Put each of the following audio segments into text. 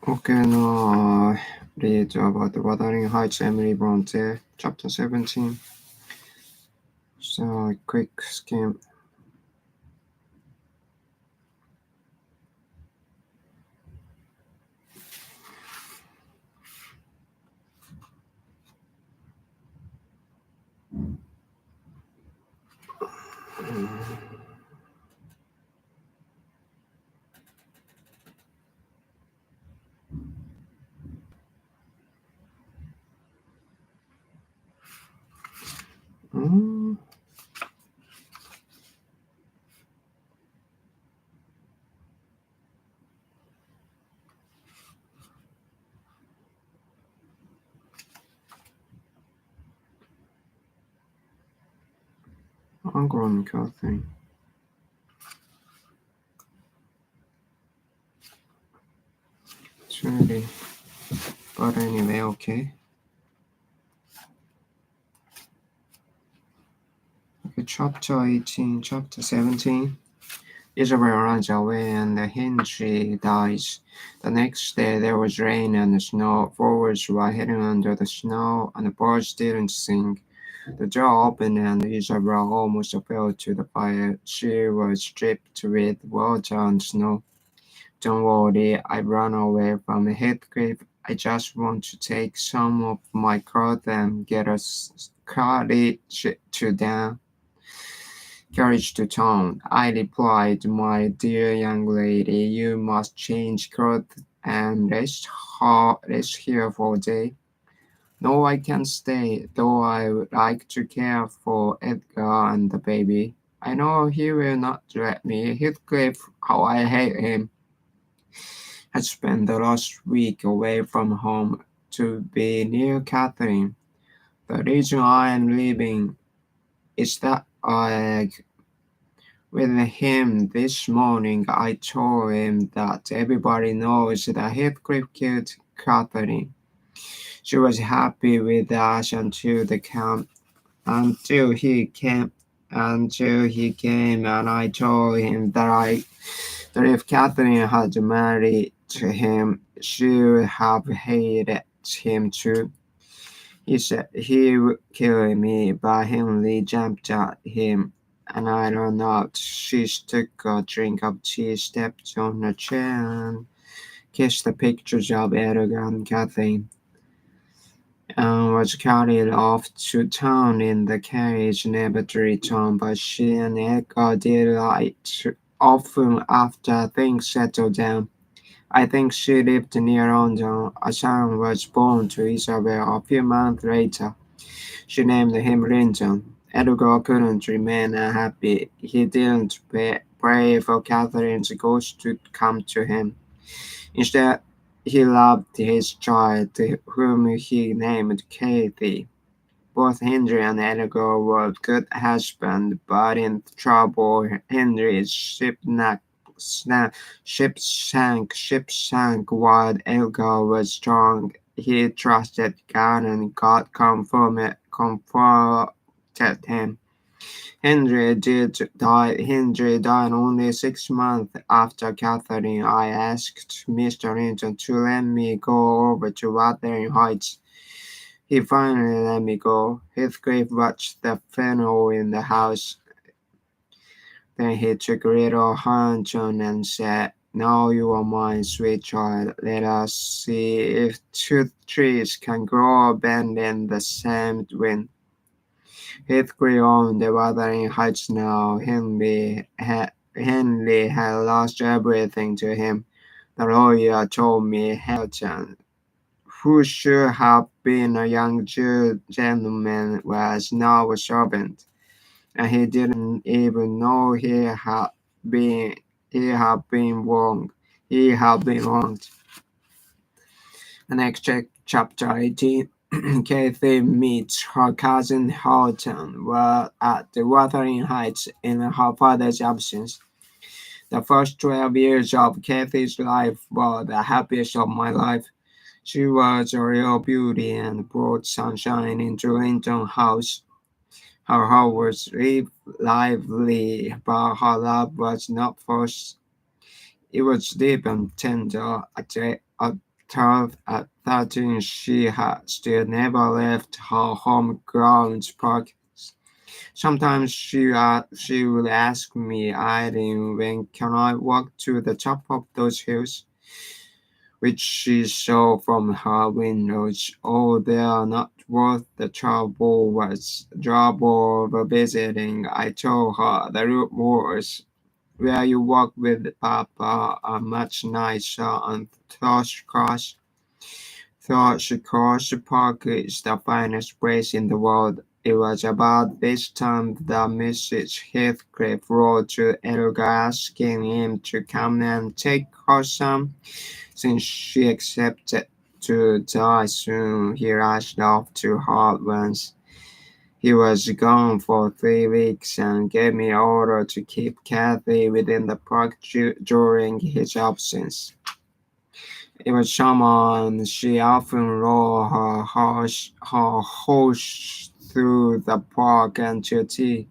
Okay, now read about the Wuthering Heights, Emily Bronte, chapter 17. So, quick skim. Mm, Ungrown Catherine. Truly. But anyway, okay. Okay, chapter 18, chapter 17. Isabel runs away and Henry dies. The next day there was rain and snow. Forwards were hidden under the snow and the birds didn't sing. The door opened and Isabel almost fell to the fire. She was dripped with water and snow. Don't worry, I ran away from Heathcliff. I just want to take some of my clothes and get us carriage to town. I replied, my dear young lady, you must change clothes and rest here for a day. No, I can't stay, though I would like to care for Edgar and the baby. I know he will not let me. Heathcliff, how I hate him, has spent the last week away from home to be near Catherine. The reason I am leaving is that with him this morning, I told him that everybody knows that Heathcliff killed Catherine. She was happy with us until he came until he came and I told him that if Catherine had married him, she would have hated him too. He said he would kill me, but Henry jumped at him and I ran out. She took a drink of tea, stepped on a chair, and kissed the pictures of Edgar and Catherine, and was carried off to town in the carriage, never to return. But she and Edgar did write often after things settled down. I think she lived near London. A son was born to Isabel a few months later. She named him Linton. Edgar couldn't remain unhappy. He didn't pray for Catherine's ghost to come to him. Instead, he loved his child, whom he named Kathy. Both Henry and Edgar were good husbands, but in trouble, Henry's ship sank while Edgar was strong. He trusted God and God comforted him. Henry died only 6 months after Catherine. I asked Mr. Linton to let me go over to Wuthering Heights. He finally let me go. Heathcliff watched the funeral in the house. Then he took a little Huntington and said, now you are mine, sweet child. Let us see if two trees can grow bend in the same wind. Heathcliff owned the Wuthering Heights now. Henley had lost everything to him. The lawyer told me Hamilton, who should have been a young gentleman, was now a servant, and he didn't even know been he had been wronged. He had been wronged. The next chapter 18. Kathy meets her cousin Horton at the Wuthering Heights in her father's absence. The first 12 years of Kathy's life were the happiest of my life. She was a real beauty and brought sunshine into Linton House. Her heart was lively, but her love was not forced. It was deep and tender. At 13, she had still never left her home grounds park. Sometimes she would ask me, Irene, when can I walk to the top of those hills? Which she saw from her windows. Oh, they are not worth the trouble of visiting. I told her the route was where you walk with Papa are much nicer on Thrush Park is the finest place in the world. It was about this time that Mrs. Heathcliff wrote to Edgar asking him to come and take her some. Since she accepted to die soon, he rushed off to her once. He was gone for 3 weeks and gave me order to keep Kathy within the park during his absence. It was summer and she often rode her horse through the park until tea.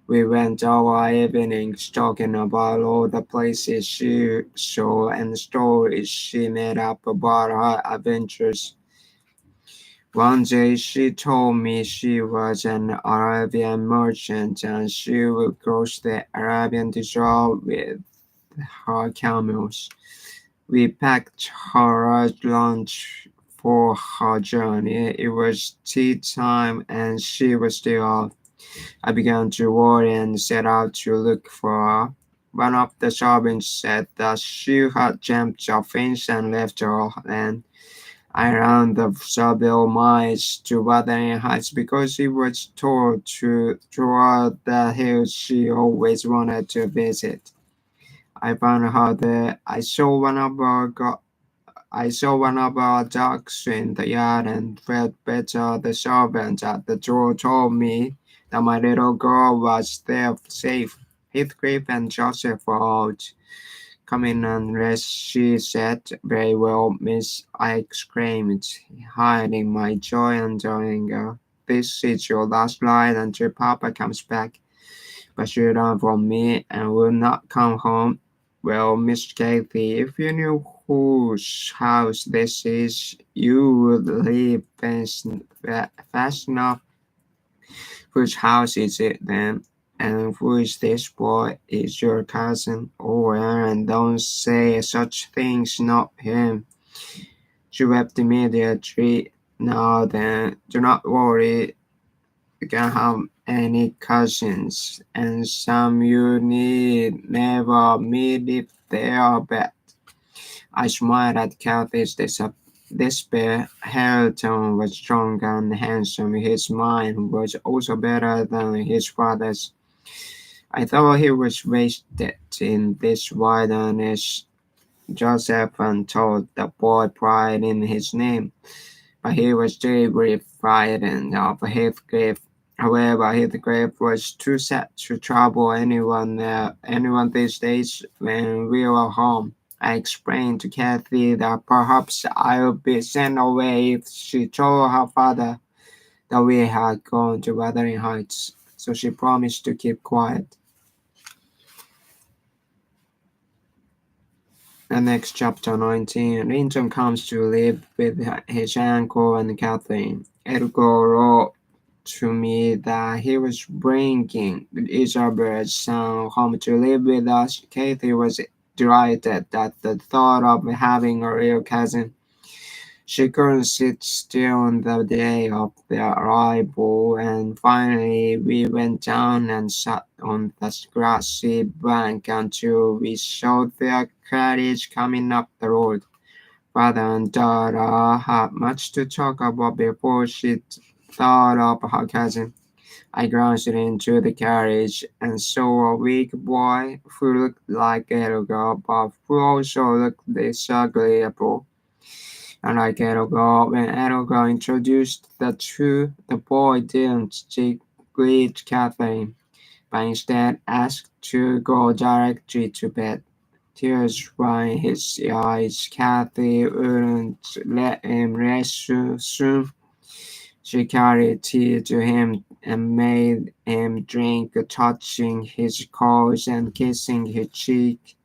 We went our evenings talking about all the places she saw and stories she made up about her adventures. One day she told me she was an Arabian merchant and she would cross the Arabian Desert with her camels. We packed her lunch for her journey. It was tea time and she was still up. I began to worry and set out to look for her. One of the servants said that she had jumped a fence and left her land. I ran the several miles to Wuthering Heights because it was toward the hills she always wanted to visit. I found her there. I saw one of our dogs in the yard and felt better. The servant at the door told me that my little girl was there safe. Heathcliff and Joseph were out. Come in and rest, she said. Very well, miss, I exclaimed, hiding my joy under anger. This is your last night until Papa comes back. But she ran from me and would not come home. Well, Miss Kathy, if you knew whose house this is, you would leave fast enough. Whose house is it then? And who is this boy? Is your cousin? Oh, Aaron, don't say such things, not him. She wept immediately. Now then, do not worry. You can have any cousins, and some you need never meet if they are bad. I smiled at Kathy's despair. Hareton was strong and handsome. His mind was also better than his father's. I thought he was wasted in this wilderness. Joseph told the boy pride in his name, but he was terribly frightened of Heathcliff. However, Heathcliff was too sad to trouble anyone these days when we were home. I explained to Kathy that perhaps I would be sent away if she told her father that we had gone to Wuthering Heights, so she promised to keep quiet. The next chapter 19, Linton comes to live with his uncle and Catherine. Edgar wrote to me that he was bringing Isabel's son home to live with us. Kathy was delighted at the thought of having a real cousin. She couldn't sit still on the day of their arrival, and finally we went down and sat on the grassy bank until we saw their carriage coming up the road. Father and daughter had much to talk about before she thought of her cousin. I glanced into the carriage and saw a weak boy who looked like Edgar, but who also looked disagreeable. And like Edgar, when Edgar introduced the two, the boy didn't greet Catherine, but instead asked to go directly to bed. Tears were in his eyes. Kathy wouldn't let him rest soon. She carried tea to him and made him drink, touching his clothes and kissing his cheek.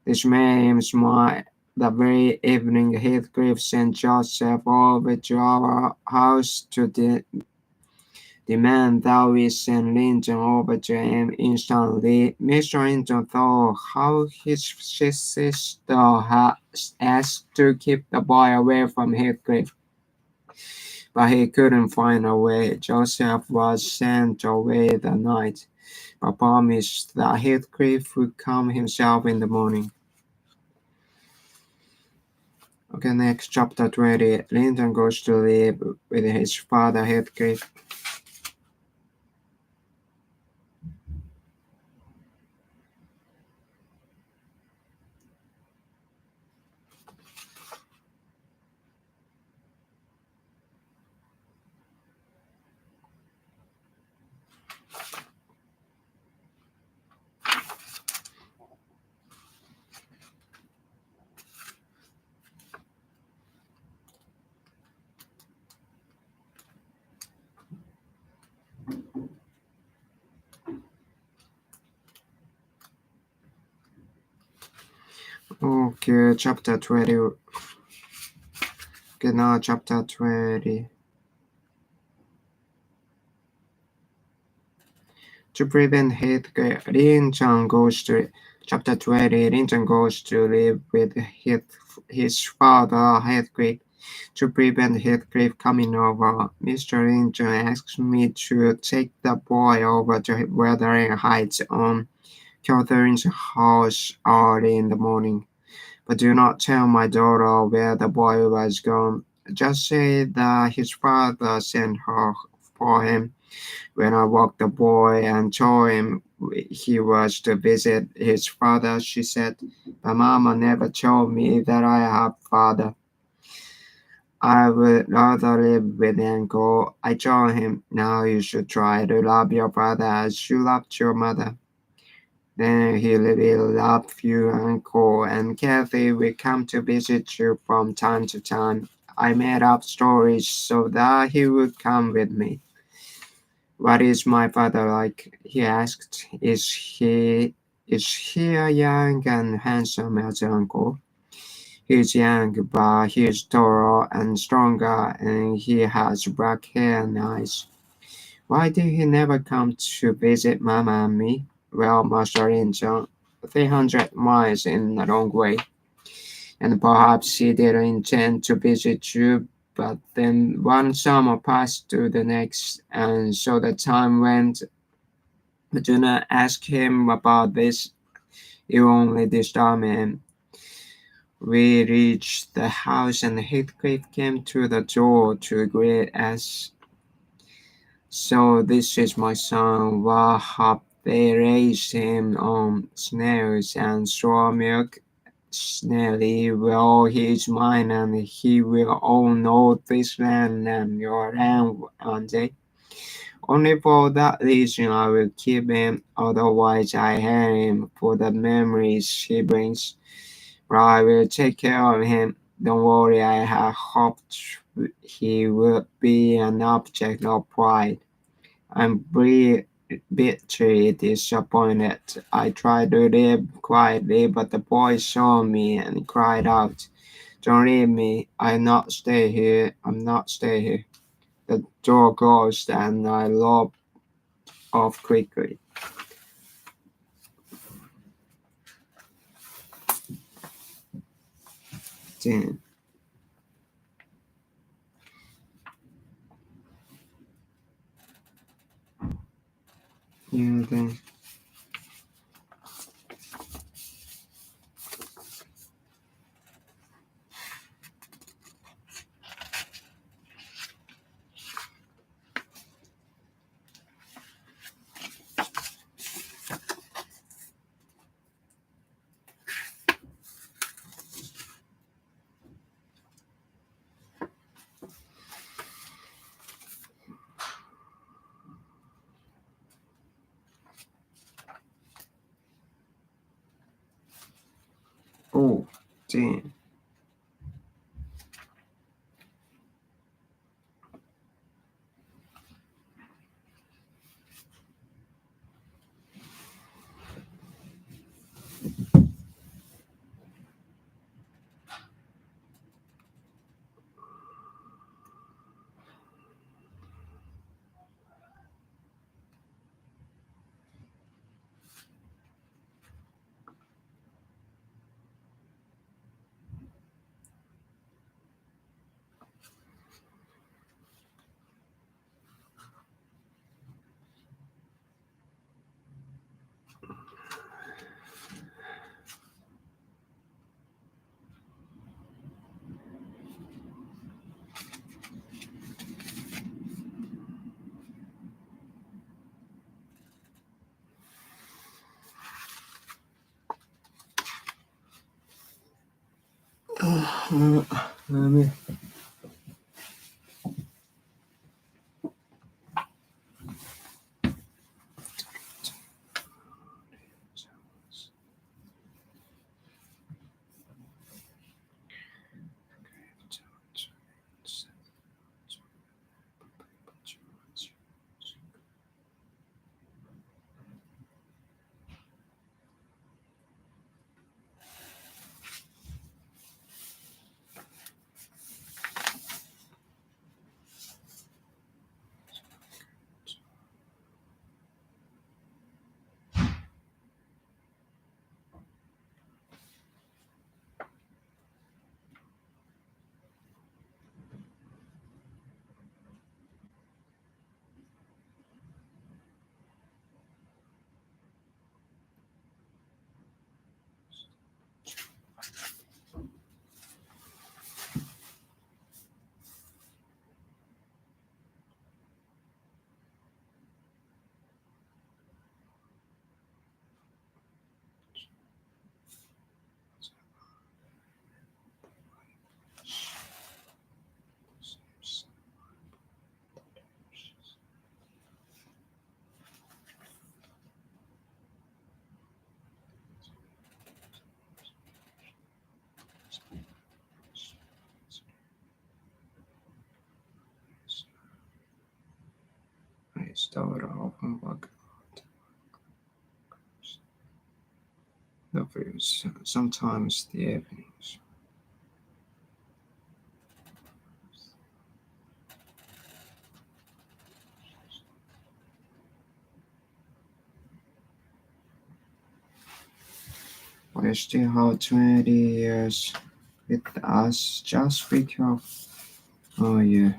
This made him smile, The very evening Heathcliff sent Joseph over to our house to demand that we send Linton over to him instantly. Mr. Linton thought how his sister had asked to keep the boy away from Heathcliff, but he couldn't find a way. Joseph was sent away that night, but promised that Heathcliff would come himself in the morning. Okay, next chapter 20. Linton goes to live with his father Heathcliff. Okay, chapter 20. Okay, now chapter 20. To prevent Heathcliff, Linton goes to chapter 20. Linton goes to live with his father Heathcliff. To prevent Heathcliff coming over, Mr. Linton asks me to take the boy over to Wuthering Heights on Catherine's house early in the morning. But do not tell my daughter where the boy was gone. Just say that his father sent her for him. When I woke the boy and told him he was to visit his father, she said, "But Mama never told me that I have father. I would rather live with Uncle." I told him, "Now you should try to love your father as you loved your mother. Then he will love you, Uncle, and Kathy will come to visit you from time to time." I made up stories so that he would come with me. "What is my father like?" he asked. Is he as young and handsome as Uncle?" "He's young, but he's taller and stronger, and he has black hair and eyes." "Why did he never come to visit Mama and me?" "Well, Master Linton, 300 miles in the wrong way, and perhaps he didn't intend to visit you, but then one summer passed to the next, and so the time went. Do not ask him about this, it will only disturb him." We reached the house, and Heathcliff came to the door to greet us. "So this is my son. What have they raised him on? Snails and straw milk?" "Snelly, well, he is mine, and he will own all this land and your land one day. Only for that reason I will keep him, otherwise I hate him for the memories he brings. But I will take care of him. Don't worry, I had hoped he would be an object of pride. I'm bitterly disappointed. I tried to live quietly, but the boy saw me and cried out, 'Don't leave me. I'm not stay here.' The door closed and I loped off quickly." Then, yeah, then, oh, then. Let me. I start off and walk the views, sometimes the evenings. I still have 20 years with us, just be careful. Oh yeah.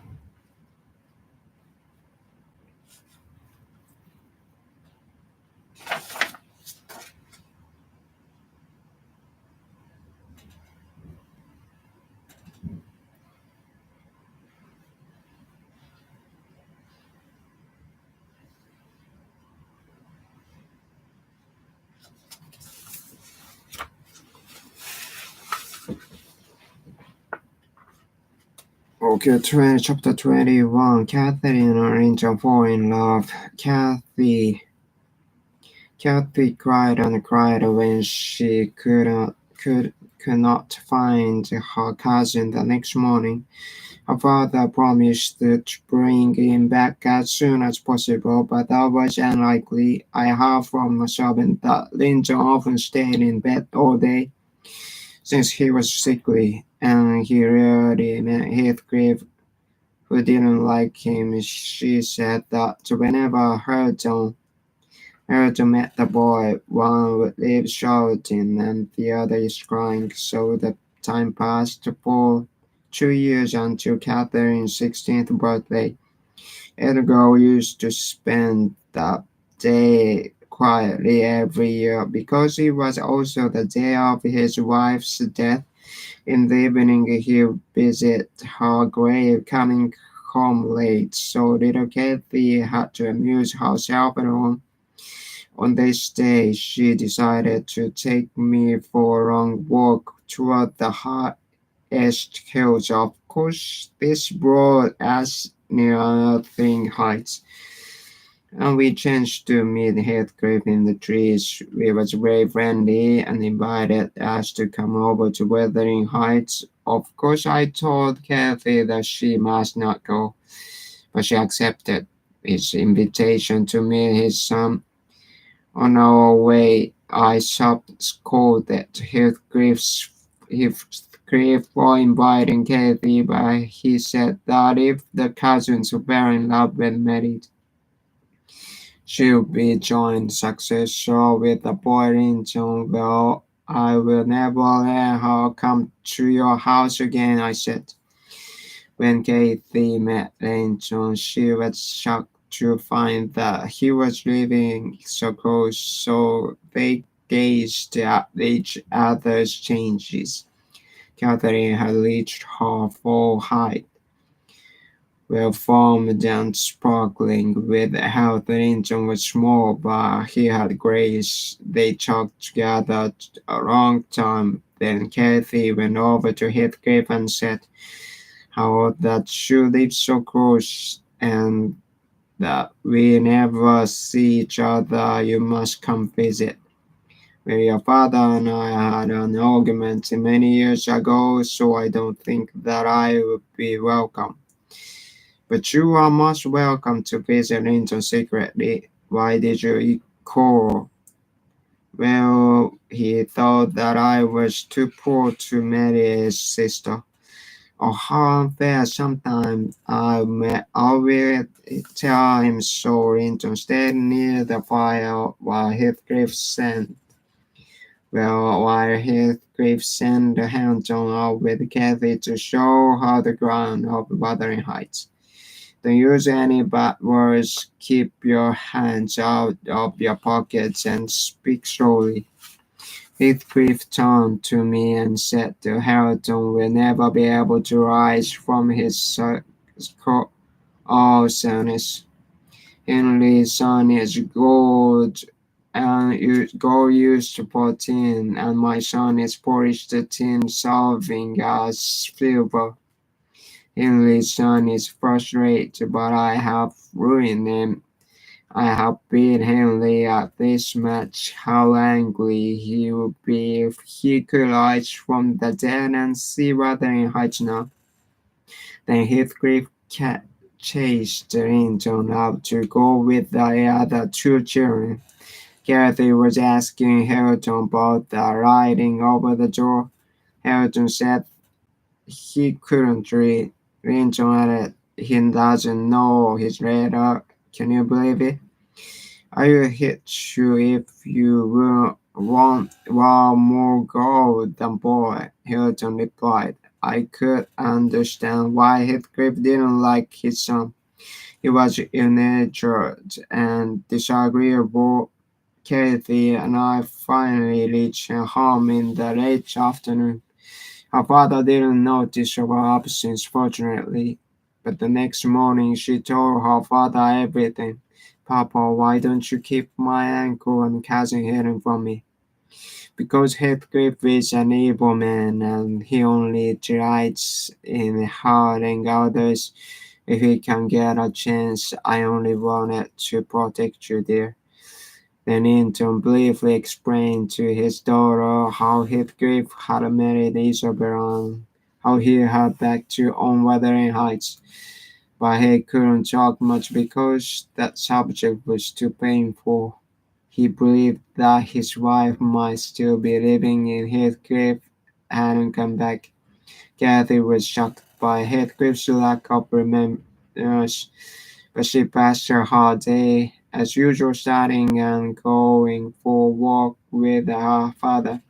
Okay, chapter 21. Catherine and Angel fall in love. Kathy cried and cried when she could not find her cousin the next morning. Her father promised to bring him back as soon as possible, but that was unlikely. I heard from a servant that Linton often stayed in bed all day since he was sickly, and he rarely met Heathcliff, who didn't like him. She said that whenever Harold met the boy, one would leave shouting and the other is crying, so the time passed for 2 years until Catherine's 16th birthday. Edgar used to spend that day quietly every year because it was also the day of his wife's death. In the evening, he would visit her grave, coming home late, so little Kathy had to amuse herself at home. On this day, she decided to take me for a long walk toward the highest hills. Of course, this brought us near Wuthering Heights, and we changed to meet Heathcliff in the trees. He was very friendly and invited us to come over to Wuthering Heights. Of course, I told Kathy that she must not go, but she accepted his invitation to meet his son. On our way, I scolded Heathcliff for inviting Kathy, but he said that if the cousins were in love and married, she would be joint successor with the boy in John. Well, I will never let her come to your house again, I said. When Kathy met Linton, she was shocked to find that he was living so close, so they gazed at each other's changes. Catherine had reached her full height, well formed and sparkling with health. Linton was small, but he had grace. They talked together a long time. Then Kathy went over to Heathcliff and said, how that you live so close and that we never see each other. You must come visit. Well, your father and I had an argument many years ago, so I don't think that I would be welcome. But you are most welcome to visit Linton secretly. Why did you call? Well, he thought that I was too poor to marry his sister. Oh, how unfair. Sometimes I will tell him so. Linton stayed near the fire while Heathcliff sent Hampton out with Cathy to show her the ground of Wuthering Heights. Don't use any bad words. Keep your hands out of your pockets and speak slowly. Heathcliff turned to me and said that Hareton will never be able to rise from his awesomeness. Henry's son is gold and gold used to pour tin, and my son is polished tin solving as silver. Henry's son is first rate, but I have ruined him. I have beat Henry at this match. How angry he would be if he could rise from the dead and see Wuthering Heights now. Then Heathcliff chased Linton out to go with the other two children. Cathy was asking Hareton about the writing over the door. Hareton said he couldn't read. Linton added, he doesn't know his letter. Can you believe it? I will hit you if you want one more gold than boy, Hilton replied. I could understand why Heathcliff didn't like his son. He was ill-natured and disagreeable. Kathy and I finally reached home in the late afternoon. Her father didn't notice our absence, fortunately, but the next morning she told her father everything. Papa, why don't you keep my uncle and cousin hidden from me? Because Heathcliff is an evil man and he only delights in hurting others if he can get a chance. I only wanted to protect you, dear. Then Linton briefly explained to his daughter how Heathcliff had married Isabel and how he had back to on Wuthering Heights, but he couldn't talk much because that subject was too painful. He believed that his wife might still be living in Heathcliff hadn't come back. Kathy was shocked by Heathcliff's lack of remembrance, but she passed her hard day, as usual, studying and going for a walk with her father.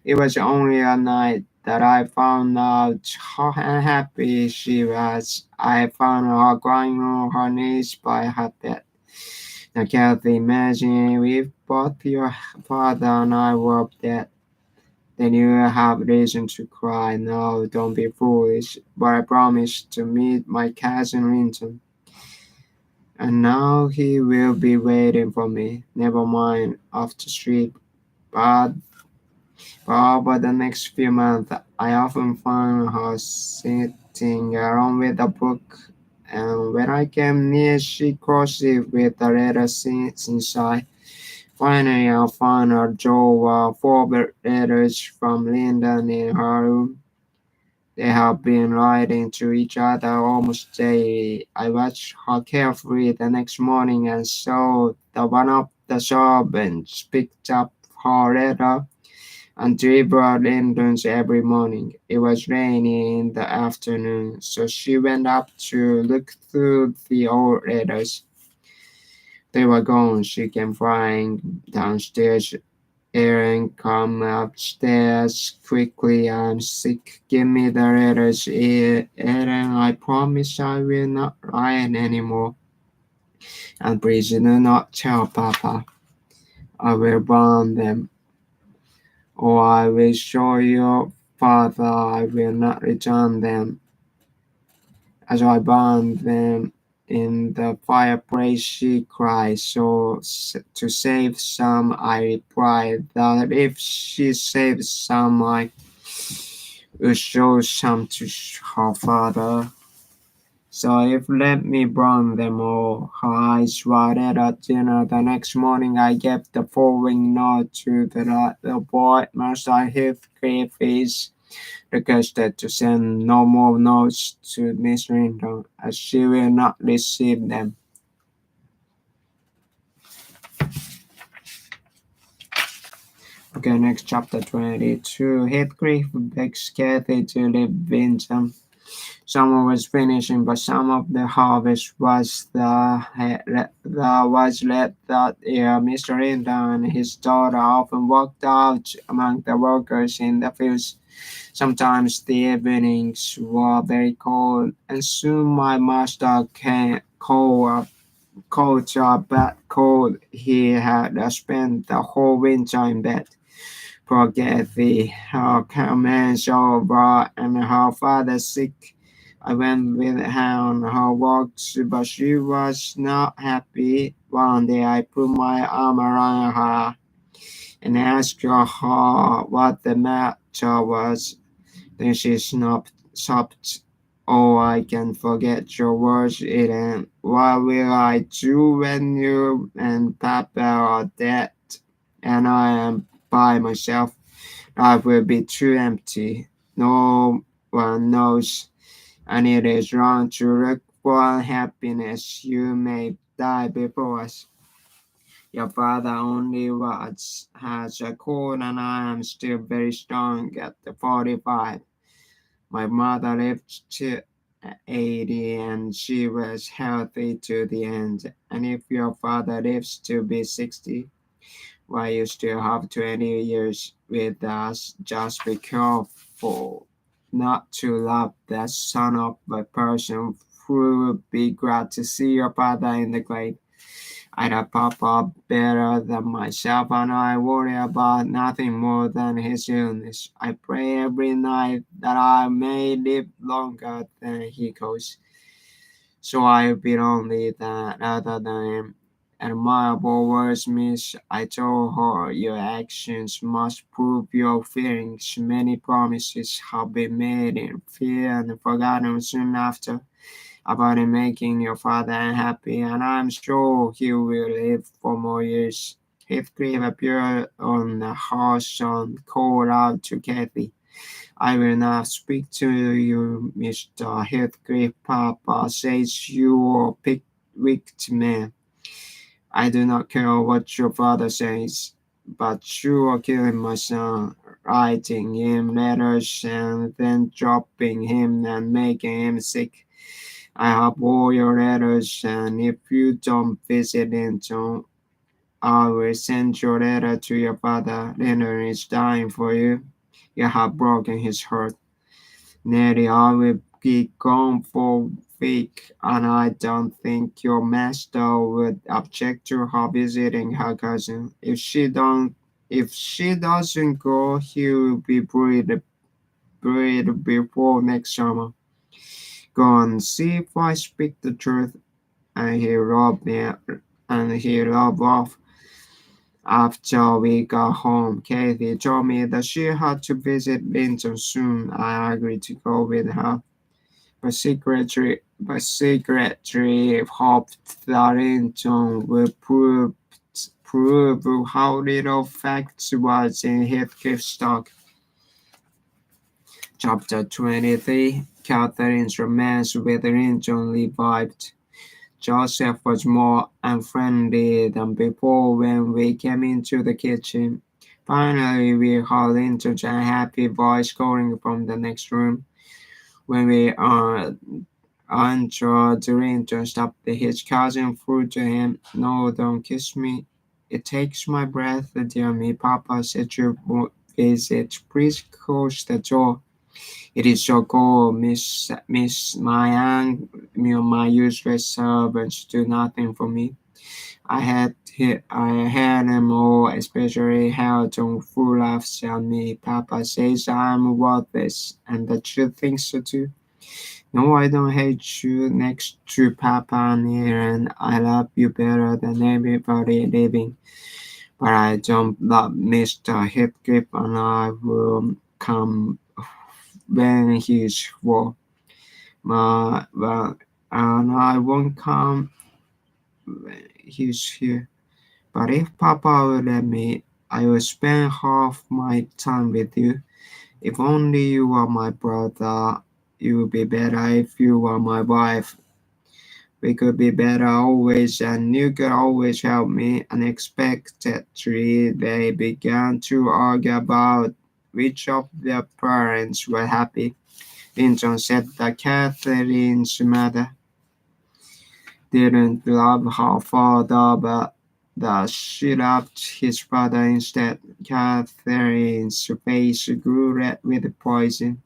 It was only at night that I found out how unhappy she was. I found her crying on her knees by her bed. Now, Kathy, imagine if both your father and I were dead. Then you have reason to cry. No, don't be foolish. But I promised to meet my cousin Linton. And now he will be waiting for me. Never mind, off to sleep. But over the next few months, I often found her sitting around with a book, and when I came near, she crossed it with the letters inside. Finally, I found her drawer full of letters from Linda in her room. They have been writing to each other almost daily. I watched her carefully the next morning and saw that one of the servants picked up her letter and delivered Linton's every morning. It was raining in the afternoon, so she went up to look through the old letters. They were gone. She came flying downstairs. Aaron, come upstairs quickly. I'm sick. Give me the letters. Aaron, I promise I will not write anymore. And please do not tell Papa. I will burn them. Or I will show your father I will not return them. As I burned them in the fireplace, she cried. So, to save some, I replied that if she saves some, I would show some to her father. So if let me burn them all, her eyes widened at dinner. The next morning I gave the following note to the boy. Master Heathcliff is requested to send no more notes to Miss Rington, as she will not receive them. Okay, next chapter 22. Heathcliff begs Cathy to leave Vincent. Summer was finishing, but some of the harvest was left that year. Mr. Rington and his daughter often walked out among the workers in the fields. Sometimes the evenings were very cold, and soon my master came cold to a bad cold. He had spent the whole winter in bed. Poor Kathy, her comments over, and her father sick. I went with her on her walks, but she was not happy. One day I put my arm around her and asked her what the matter was. Then she sobbed. Oh, I can forget your words, Eden. What will I do when you and Papa are dead and I am by myself? Life will be too empty. No one knows, and it is wrong to look for happiness. You may die before us. Your father only has a cold, and I am still very strong at the 45. My mother lived to 80 and she was healthy to the end. And if your father lives to be 60, why you still have 20 years with us? Just be careful not to love that son of a person who would be glad to see your father in the grave. I know Papa better than myself, and I worry about nothing more than his illness. I pray every night that I may live longer than he goes, so I'll be lonely than rather than him. Admirable words, miss. I told her your actions must prove your feelings. Many promises have been made in fear and forgotten soon after about making your father unhappy, and I'm sure he will live for more years. Heathcliff appeared on the hearth and called out to Kathy. I will not speak to you, Mr. Heathcliff. Papa says you are a wicked man. I do not care what your father says, but you are killing my son, writing him letters and then dropping him and making him sick. I have all your letters, and if you don't visit Linton, I will send your letter to your father. Linton is dying for you. You have broken his heart. Nelly, I will be gone for a week, and I don't think your master would object to her visiting her cousin. If she doesn't go, he will be buried before next summer. Go and see if I speak the truth. And he rubbed off. After we got home, Kathy told me that she had to visit Linton soon. I agreed to go with her, but secretly hoped that Linton would prove how little fact was in Heathcliff's stock. Chapter 23. Catherine's romance with Linton revived. Joseph was more unfriendly than before when we came into the kitchen. Finally, we heard Linton's unhappy voice calling from the next room. When we entered, Linton stopped his cousin threw to him. No, don't kiss me. It takes my breath, dear me. Papa said you would visit. Please close the door. It is so cold, miss my useless servants do nothing for me. I had them all, especially Hareton, who laughs at me. Papa says I'm worthless, and that you think so too. No, I don't hate you. Next to Papa and Aaron, I love you better than everybody living. But I don't love Mr. Heathcliff, and I will come when he's well. Well, and I won't come when he's here. But if Papa will let me, I will spend half my time with you. If only you were my brother, it would be better if you were my wife. We could be better always, and you could always help me. Unexpectedly, they began to argue about which of their parents were happy. Linton said that Catherine's mother didn't love her father, but that she loved his father instead. Catherine's face grew red with poison.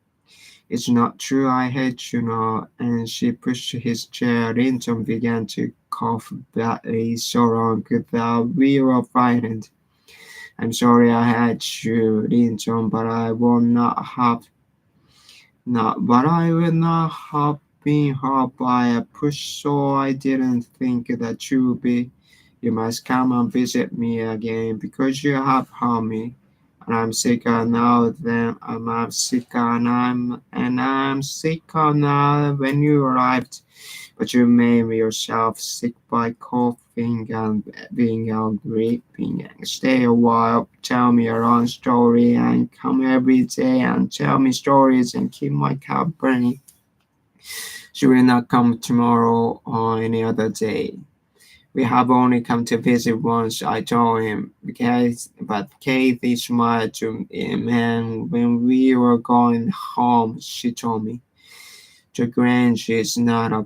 It's not true, I hate you now. And she pushed his chair. Linton began to cough badly so long that we were frightened. I'm sorry I hate you, Linton, but I will not have but I would not have been hurt by a push, so I didn't think that you would be. You must come and visit me again because you have harmed me. And I'm sicker now than I'm sicker and I'm sicker now when you arrived. But you made yourself sick by coughing and being angry. Stay a while, tell me a long story, and come every day and tell me stories and keep my company. She will not come tomorrow or any other day. We have only come to visit once, I told him. But Kathy smiled to him, and when we were going home, she told me, the Grange is not a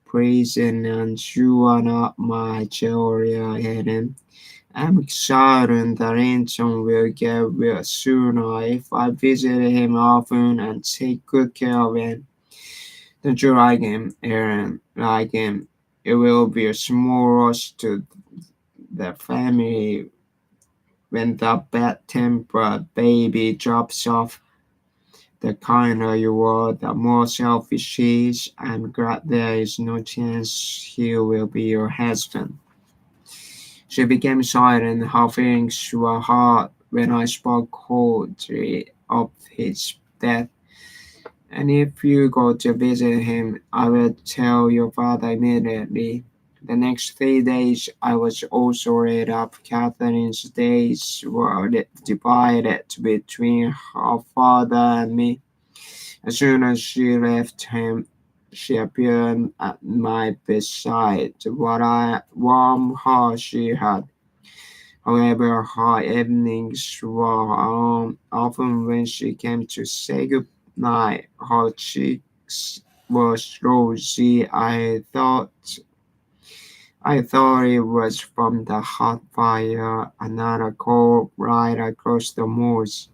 prison, and you are not my Julia Eden. I'm excited that Anton will get well sooner if I visit him often and take good care of him. Don't you like him, Aaron? Like him. It will be a small rush to the family when the bad-tempered baby drops off. The kinder you are, the more selfish he is. I'm glad there is no chance he will be your husband. She became silent. Her feelings were hard when I spoke coldly of his death. And if you go to visit him, I will tell your father immediately. The next 3 days I was also laid up. Catherine's days were divided between her father and me. As soon as she left him, she appeared at my bedside. What a warm heart she had. However, her evenings were often when she came to say good night. Her cheeks were rosy. I thought it was from the hot fire, another cold right across the moors.